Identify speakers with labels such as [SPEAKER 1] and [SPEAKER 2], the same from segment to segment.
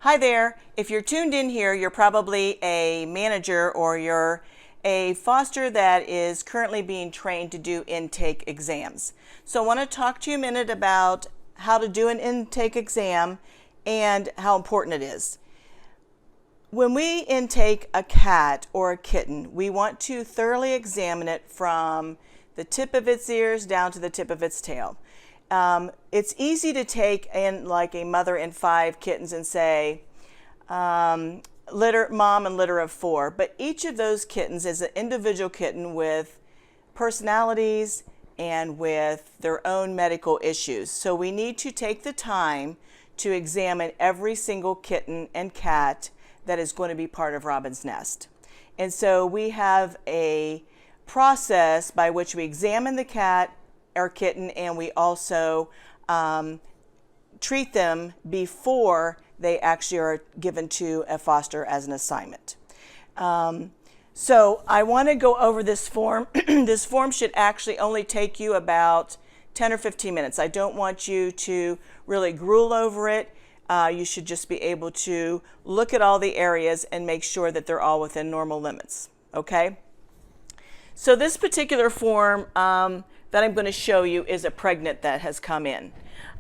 [SPEAKER 1] Hi there. If you're tuned in here, you're probably a manager or you're a foster that is currently being trained to do intake exams. So I want to talk to you a minute about how to do an intake exam and how important it is. When we intake a cat or a kitten, we want to thoroughly examine it from the tip of its ears down to the tip of its tail. It's easy to take in like a mother and 5 kittens and say, litter mom and litter of 4, but each of those kittens is an individual kitten with personalities and with their own medical issues. So we need to take the time to examine every single kitten and cat that is going to be part of Robin's Nest. And so we have a process by which we examine the cat or kitten, and we also treat them before they actually are given to a foster as an assignment. So I want to go over this form. This form should actually only take you about 10 or 15 minutes. I don't want you to really gruel over it. You should just be able to look at all the areas and make sure that they're all within normal limits. Okay? So this particular form that I'm going to show you is a pregnant that has come in.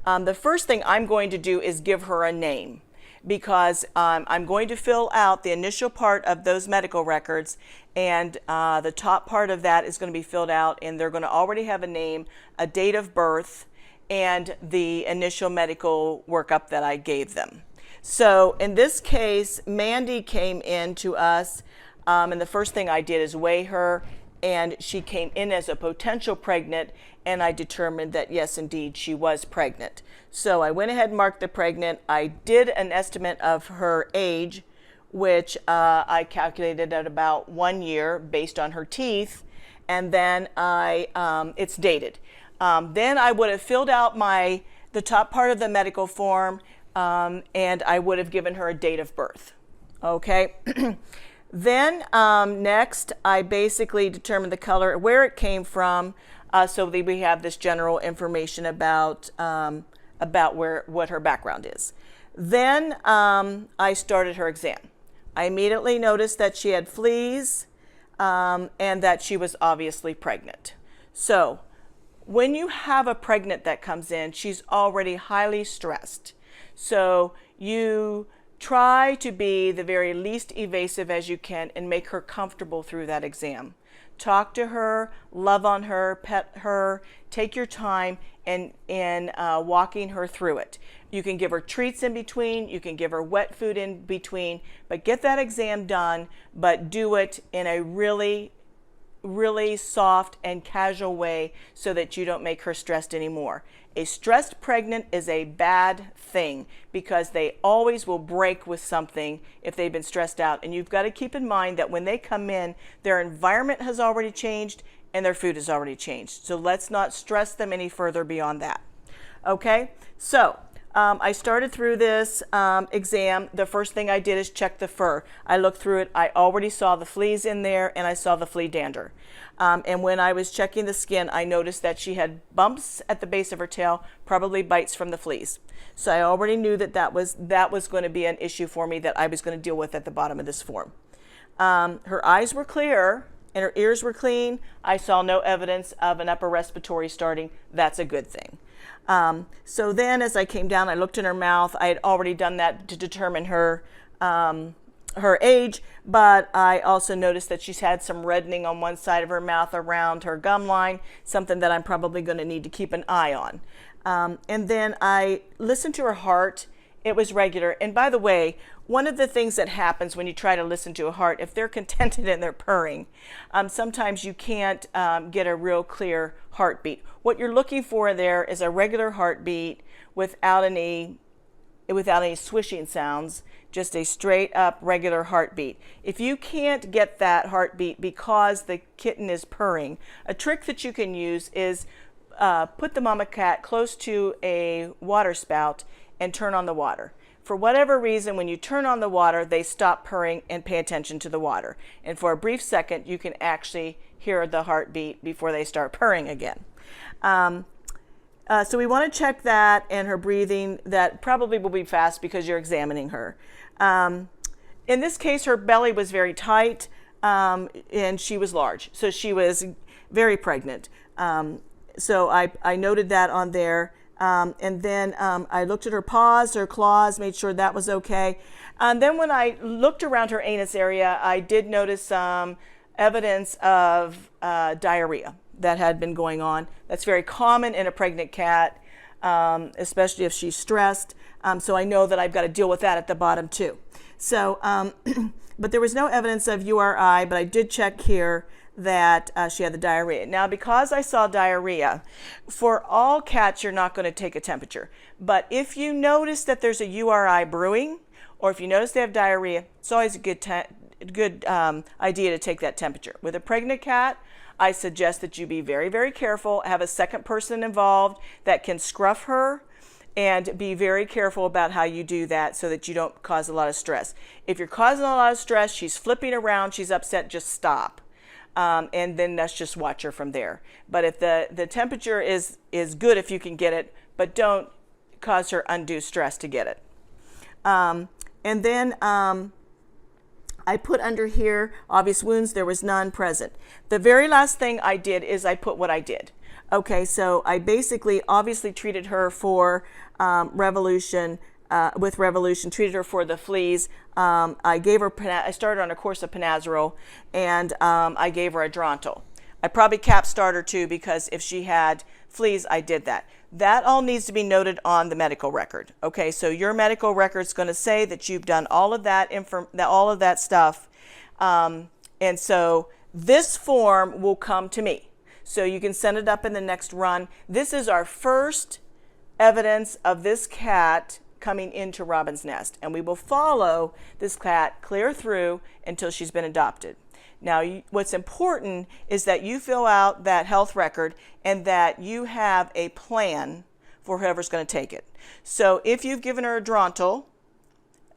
[SPEAKER 1] The first thing I'm going to do is give her a name, because I'm going to fill out the initial part of those medical records, and the top part of that is going to be filled out, and they're going to already have a name, a date of birth, and the initial medical workup that I gave them. So in this case, Mandy came in to us, and the first thing I did is weigh her, and she came in as a potential pregnant, and I determined that yes, indeed, she was pregnant. So I went ahead and marked the pregnant. I did an estimate of her age, which I calculated at about 1 year based on her teeth, and then it's dated. Then I would have filled out the top part of the medical form, and I would have given her a date of birth. Okay. Then next, I basically determined the color, where it came from, so that we have this general information about what her background is. Then I started her exam. I immediately noticed that she had fleas and that she was obviously pregnant. So when you have a pregnant that comes in, she's already highly stressed. So you try to be the very least evasive as you can and make her comfortable through that exam. Talk to her, love on her, pet her, take your time in walking her through it. You can give her treats in between, you can give her wet food in between, but get that exam done, but do it in a really soft and casual way so that you don't make her stressed anymore. A stressed pregnant is a bad thing because they always will break with something if they've been stressed out. And you've got to keep in mind that when they come in, their environment has already changed and their food has already changed. So let's not stress them any further beyond that. Okay, so I started through this exam. The first thing I did is check the fur. I looked through it. I already saw the fleas in there, and I saw the flea dander. And when I was checking the skin, I noticed that she had bumps at the base of her tail, probably bites from the fleas. So I already knew that was going to be an issue for me that I was going to deal with at the bottom of this form. Her eyes were clear and her ears were clean. I saw no evidence of an upper respiratory starting. That's a good thing. So then as I came down, I looked in her mouth. I had already done that to determine her age, but I also noticed that she's had some reddening on one side of her mouth around her gum line, something that I'm probably going to need to keep an eye on. And then I listened to her heart. It was regular. And by the way, one of the things that happens when you try to listen to a heart, if they're contented and they're purring, sometimes you can't get a real clear heartbeat. What you're looking for there is a regular heartbeat without any swishing sounds, just a straight up regular heartbeat. If you can't get that heartbeat because the kitten is purring, a trick that you can use is put the mama cat close to a water spout and turn on the water. For whatever reason, when you turn on the water, they stop purring and pay attention to the water. And for a brief second, you can actually hear the heartbeat before they start purring again. So we want to check that and her breathing. That probably will be fast because you're examining her. In this case, her belly was very tight and she was large. So she was very pregnant. So I noted that on there. And then I looked at her paws, her claws, made sure that was okay. And then when I looked around her anus area, I did notice some evidence of diarrhea that had been going on. That's very common in a pregnant cat, especially if she's stressed. So I know that I've got to deal with that at the bottom too. So, but there was no evidence of URI, but I did check here that she had the diarrhea. Now, because I saw diarrhea, for all cats, you're not going to take a temperature. But if you notice that there's a URI brewing, or if you notice they have diarrhea, it's always a good idea to take that temperature. With a pregnant cat, I suggest that you be very, very careful, have a second person involved that can scruff her, and be very careful about how you do that so that you don't cause a lot of stress. If you're causing a lot of stress, she's flipping around, she's upset, just stop. And then let's just watch her from there. But if the temperature is good if you can get it, but don't cause her undue stress to get it. And then I put under here, obvious wounds, there was none present. The very last thing I did is I put what I did. Okay, so I basically obviously treated her for Revolution, treated her for the fleas. I gave her, I started on a course of Panazerol, and I gave her a Drontal. I probably cap started her too, because if she had fleas, I did that. That all needs to be noted on the medical record. Okay, so your medical record is going to say that you've done all of that stuff, and so this form will come to me. So you can send it up in the next run. This is our first evidence of this cat coming into Robin's Nest, and we will follow this cat clear through until she's been adopted. Now, what's important is that you fill out that health record and that you have a plan for whoever's going to take it. So if you've given her a Drontal,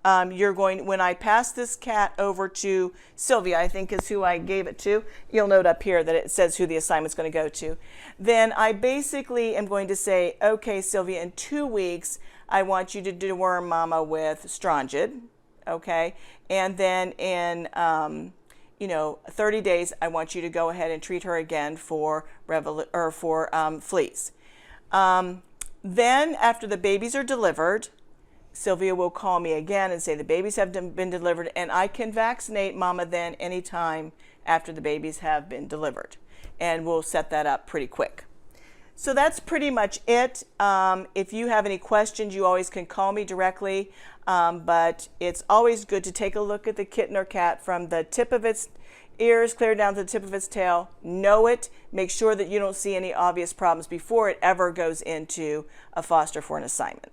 [SPEAKER 1] when I pass this cat over to Sylvia, I think is who I gave it to, you'll note up here that it says who the assignment's going to go to. Then I basically am going to say, okay, Sylvia, in 2 weeks, I want you to deworm Mama with Strongid, okay? And then in 30 days, I want you to go ahead and treat her again for fleas. Then after the babies are delivered, Sylvia will call me again and say the babies have been delivered, and I can vaccinate Mama then anytime after the babies have been delivered. And we'll set that up pretty quick. So that's pretty much it. If you have any questions, you always can call me directly, but it's always good to take a look at the kitten or cat from the tip of its ears clear down to the tip of its tail. Know it. Make sure that you don't see any obvious problems before it ever goes into a foster for an assignment.